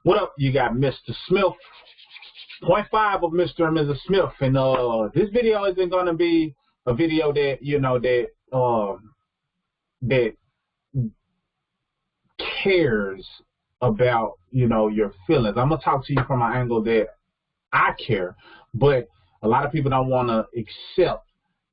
What up? You got Mr. Smith, point 0.5 of Mr. and Mrs. Smith, and this video isn't gonna be a video that that cares about your feelings. I'm gonna talk to you from an angle that I care, but a lot of people don't want to accept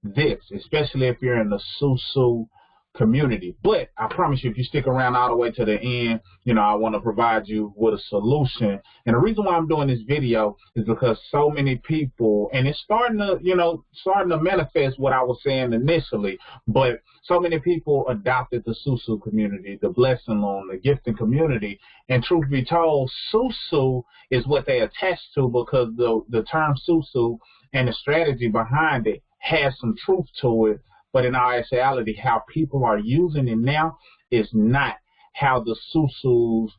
this, especially if you're in the SuSu community. But I promise you, if you stick around all the way to the end, I want to provide you with a solution. And the reason why I'm doing this video is because so many people, and it's starting to manifest what I was saying initially, but so many people adopted the SuSu community, the blessing loan, the gifting community. And truth be told, SuSu is what they attach to, because the term SuSu and the strategy behind it has some truth to it. But in all actuality, how people are using it now is not how the SuSus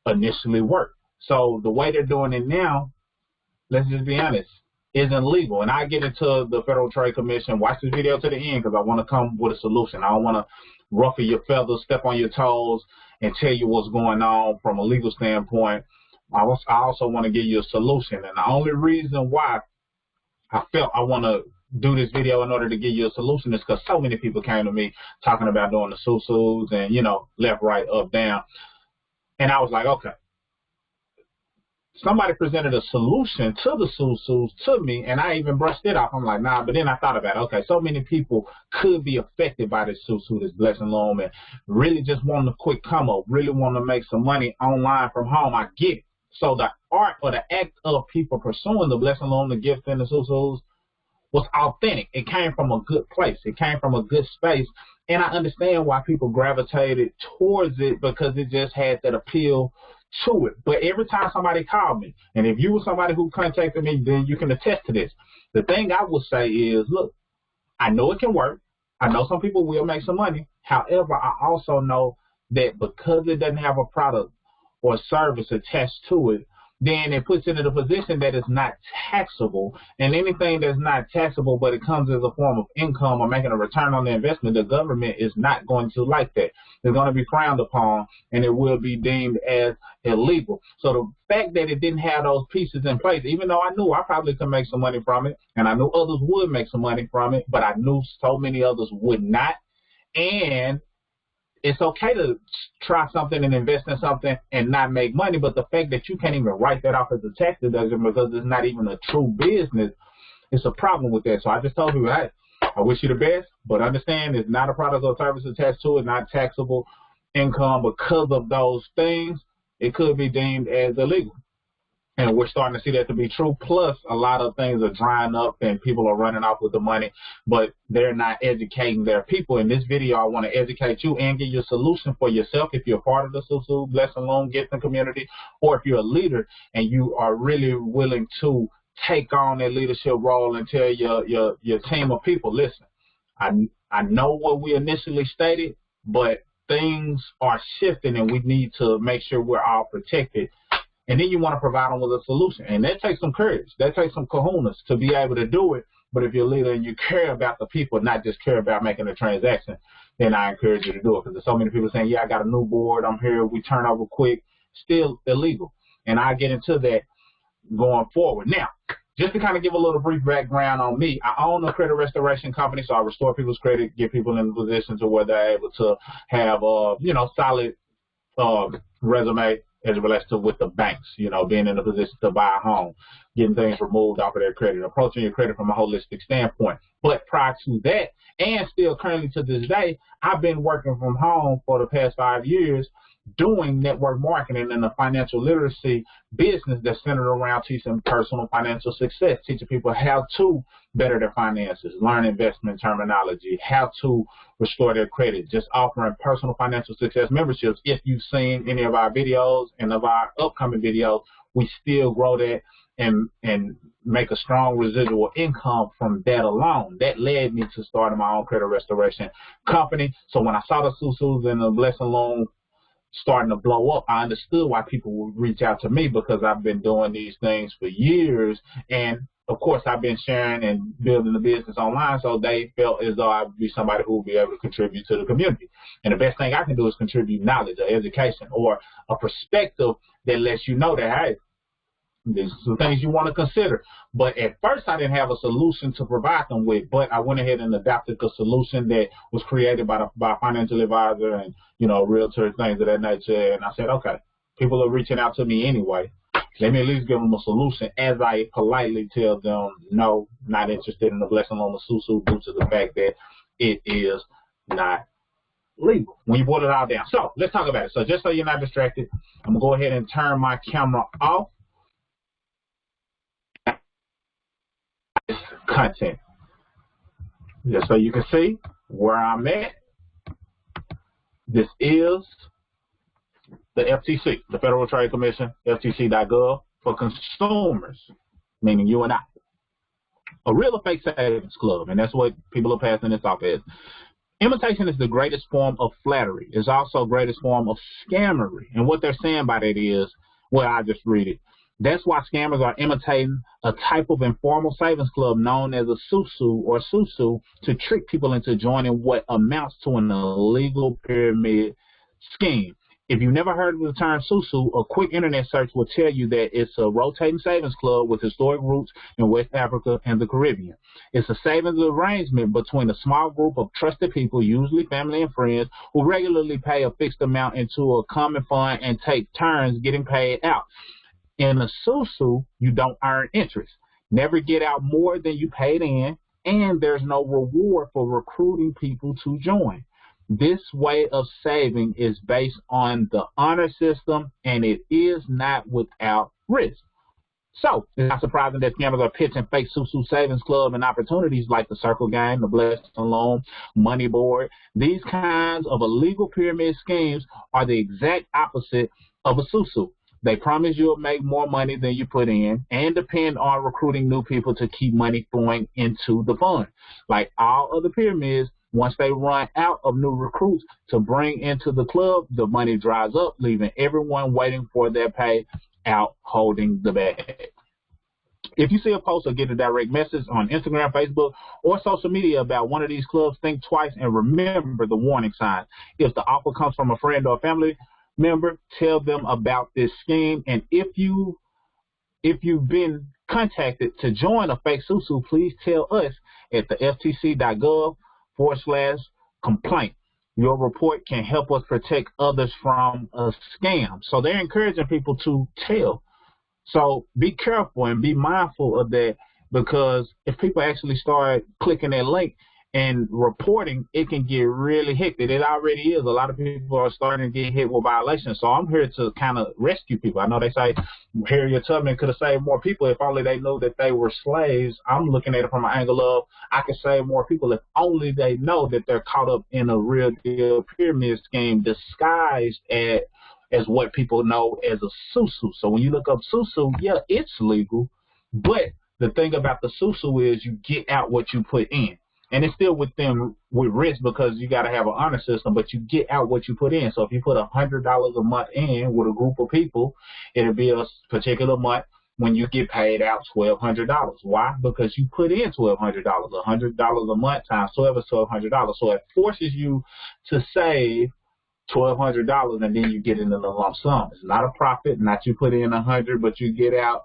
initially worked. So the way they're doing it now, let's just be honest, isn't legal. And I get into the Federal Trade Commission. Watch this video to the end, because I want to come with a solution. I don't want to ruffle your feathers, step on your toes, and tell you what's going on from a legal standpoint. I also want to give you a solution. And the only reason why I felt I want to do this video in order to give you a solution is because so many people came to me talking about doing the SuSus and, left, right, up, down. And I was like, okay. Somebody presented a solution to the SuSus to me, and I even brushed it off. I'm like, nah, but then I thought about it. Okay, so many people could be affected by this SuSu, this blessing loan, and really just want a quick come up, really want to make some money online from home. I get it. So the art or the act of people pursuing the blessing loan, the gift, and the SuSus was authentic. It came from a good place. It came from a good space. And I understand why people gravitated towards it, because it just had that appeal to it. But every time somebody called me, and if you were somebody who contacted me, then you can attest to this. The thing I will say is, look, I know it can work. I know some people will make some money. However, I also know that because it doesn't have a product or service attached to it, then it puts it in a position that is not taxable. And anything that's not taxable, but it comes as a form of income or making a return on the investment, the government is not going to like that. It's going to be frowned upon, and it will be deemed as illegal. So the fact that it didn't have those pieces in place, even though I knew I probably could make some money from it, and I knew others would make some money from it, but I knew so many others would not. And it's okay to try something and invest in something and not make money, but the fact that you can't even write that off as a tax deduction because it's not even a true business, it's a problem with that. So I just told people, hey, I wish you the best, but understand it's not a product or service attached to it, not taxable income. Because of those things, it could be deemed as illegal. And we're starting to see that to be true. Plus, a lot of things are drying up and people are running off with the money, but they're not educating their people. In this video, I want to educate you and give you a solution for yourself if you're part of the SuSu blessing loan gifting community, or if you're a leader and you are really willing to take on that leadership role and tell your team of people, listen, I know what we initially stated, but things are shifting and we need to make sure we're all protected. And then you want to provide them with a solution. And that takes some courage. That takes some kahunas to be able to do it. But if you're a leader and you care about the people, not just care about making a transaction, then I encourage you to do it. Because there's so many people saying, yeah, I got a new board, I'm here, we turn over quick. Still illegal. And I get into that going forward. Now, just to kind of give a little brief background on me, I own a credit restoration company, so I restore people's credit, get people in a position to where they're able to have solid resume as it relates to with the banks, being in a position to buy a home, getting things removed off of their credit, approaching your credit from a holistic standpoint. But prior to that, and still currently to this day, I've been working from home for the past 5 years doing network marketing and a financial literacy business that's centered around teaching personal financial success, teaching people how to better their finances, learn investment terminology, how to restore their credit, just offering personal financial success memberships. If you've seen any of our videos and of our upcoming videos, we still grow that and make a strong residual income from that alone. That led me to starting my own credit restoration company. So when I saw the SuSus and the blessing loan starting to blow up, I understood why people would reach out to me, because I've been doing these things for years and of course, I've been sharing and building the business online, so they felt as though I'd be somebody who would be able to contribute to the community. And the best thing I can do is contribute knowledge or education or a perspective that lets you know that, hey, these are some things you want to consider. But at first, I didn't have a solution to provide them with, but I went ahead and adopted a solution that was created by a financial advisor and, you know, realtor, things of that nature. And I said, okay, people are reaching out to me anyway. Let me at least give them a solution as I politely tell them, no, not interested in the blessing loan of SuSu due to the fact that it is not legal when you boil it all down. So let's talk about it. So just so you're not distracted, I'm going to go ahead and turn my camera off. Content. Just so you can see where I'm at. This is the FTC, the Federal Trade Commission, FTC.gov, for consumers, meaning you and I. A real or fake savings club, and that's what people are passing this off as. Imitation is the greatest form of flattery. It's also the greatest form of scammery. And what they're saying by that is, well, I just read it. That's why scammers are imitating a type of informal savings club known as a SuSu or SuSu to trick people into joining what amounts to an illegal pyramid scheme. If you've never heard of the term SuSu, a quick internet search will tell you that it's a rotating savings club with historic roots in West Africa and the Caribbean. It's a savings arrangement between a small group of trusted people, usually family and friends, who regularly pay a fixed amount into a common fund and take turns getting paid out. In a SuSu, you don't earn interest, never get out more than you paid in, and there's no reward for recruiting people to join. This way of saving is based on the honor system, and it is not without risk. So it's not surprising that scammers are pitching fake SuSu savings club and opportunities like the Circle Game, the Blessed Loan, Money Board. These kinds of illegal pyramid schemes are the exact opposite of a SuSu. They promise you'll make more money than you put in and depend on recruiting new people to keep money flowing into the fund. Like all other pyramids, once they run out of new recruits to bring into the club, the money dries up, leaving everyone waiting for their pay out holding the bag. If you see a post or get a direct message on Instagram, Facebook, or social media about one of these clubs, think twice and remember the warning signs. If the offer comes from a friend or a family member, tell them about this scheme. And if you've been contacted to join a fake SuSu, please tell us at the ftc.gov/complaint. Your report can help us protect others from a scam. So they're encouraging people to tell. So be careful and be mindful of that, because if people actually start clicking that link and reporting, it can get really hectic. It already is. A lot of people are starting to get hit with violations. So I'm here to kind of rescue people. I know they say Harriet Tubman could have saved more people if only they knew that they were slaves. I'm looking at it from an angle of I could save more people if only they know that they're caught up in a real deal pyramid scheme disguised as what people know as a SuSu. So when you look up SuSu, yeah, it's legal. But the thing about the SuSu is you get out what you put in. And it's still with risk, because you got to have an honor system, but you get out what you put in. So if you put $100 a month in with a group of people, it'll be a particular month when you get paid out $1,200. Why? Because you put in $1,200. $100 a month times 12 is $1,200. So it forces you to save $1,200, and then you get into the lump sum. It's not a profit. Not you put in 100, but you get out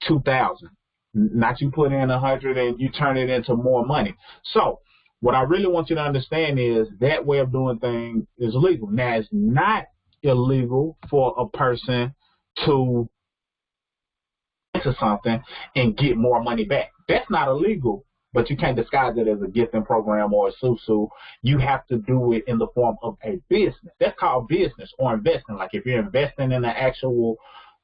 2,000. Not you put in 100 and you turn it into more money. So what I really want you to understand is that way of doing things is illegal. Now, it's not illegal for a person to enter something and get more money back. That's not illegal, but you can't disguise it as a gifting program or a SuSu. You have to do it in the form of a business. That's called business or investing. Like if you're investing in an actual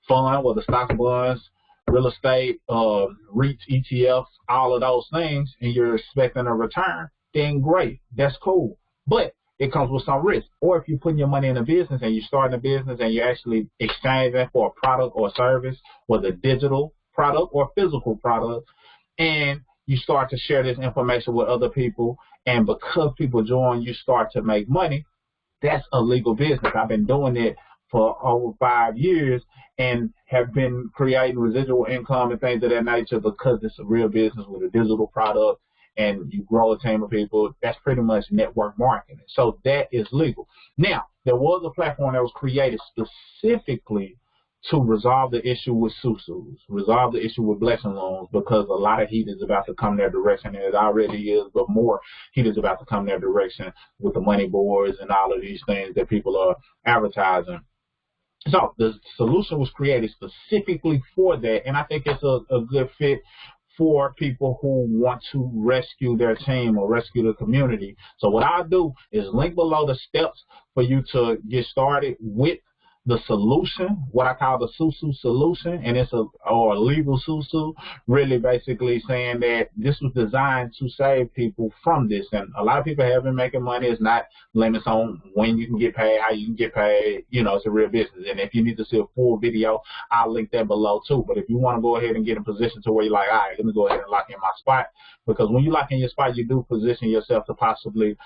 fund, whether stocks, bonds, real estate, REITs, ETFs, all of those things, and you're expecting a return, then great. That's cool. But it comes with some risk. Or if you're putting your money in a business and you're starting a business and you're actually exchanging for a product or service, whether digital product or physical product, and you start to share this information with other people, and because people join, you start to make money, that's a legal business. I've been doing it for over 5 years and have been creating residual income and things of that nature because it's a real business with a digital product and you grow a team of people. That's pretty much network marketing. So that is legal. Now, there was a platform that was created specifically to resolve the issue with SuSu, resolve the issue with blessing loans, because a lot of heat is about to come their direction, and it already is, but more heat is about to come their direction with the money boards and all of these things that people are advertising. So the solution was created specifically for that, and I think it's a good fit for people who want to rescue their team or rescue the community. So what I'll do is link below the steps for you to get started with the solution, what I call the SuSu solution, and it's a legal SuSu, really basically saying that this was designed to save people from this. And a lot of people have been making money. It's not limits on when you can get paid, how you can get paid. You know, it's a real business. And if you need to see a full video, I'll link that below too. But if you want to go ahead and get in position to where you're like, all right, let me go ahead and lock in my spot, because when you lock in your spot, you do position yourself to possibly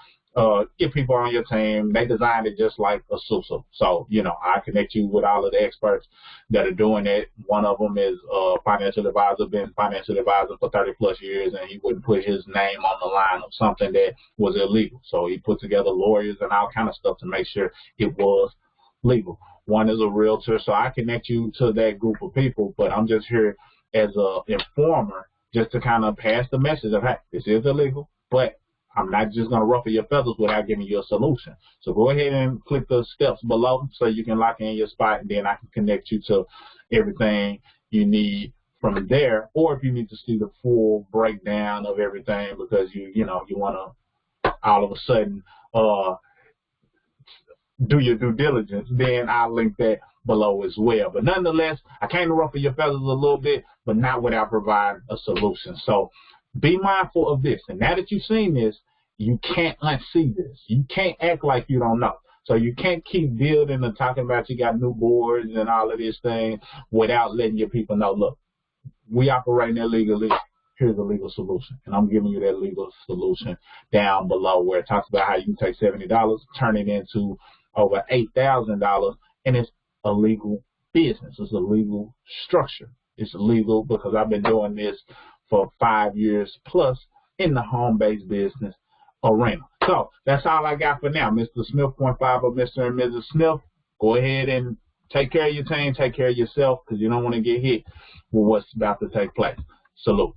get people on your team. They designed it just like a SuSu. So, you know, I connect you with all of the experts that are doing it. One of them is a financial advisor, been financial advisor for 30 plus years, and he wouldn't put his name on the line of something that was illegal. So he put together lawyers and all kind of stuff to make sure it was legal. One is a realtor, so I connect you to that group of people, but I'm just here as an informer just to kind of pass the message of, hey, this is illegal, but I'm not just going to ruffle your feathers without giving you a solution. So go ahead and click the steps below so you can lock in your spot, and then I can connect you to everything you need from there. Or if you need to see the full breakdown of everything because you want to all of a sudden do your due diligence, then I'll link that below as well. But nonetheless, I came to ruffle your feathers a little bit, but not without providing a solution. So be mindful of this. And now that you've seen this, you can't unsee this. You can't act like you don't know. So you can't keep building and talking about you got new boards and all of this thing without letting your people know, look, we operate illegally. Here's a legal solution. And I'm giving you that legal solution down below where it talks about how you can take $70, turn it into over $8,000, and it's a legal business. It's a legal structure. It's illegal because I've been doing this for 5 years plus in the home-based business arena. So that's all I got for now. Mr. Smith, 0.5 of Mr. and Mrs. Smith. Go ahead and take care of your team, take care of yourself, because you don't want to get hit with what's about to take place. Salute.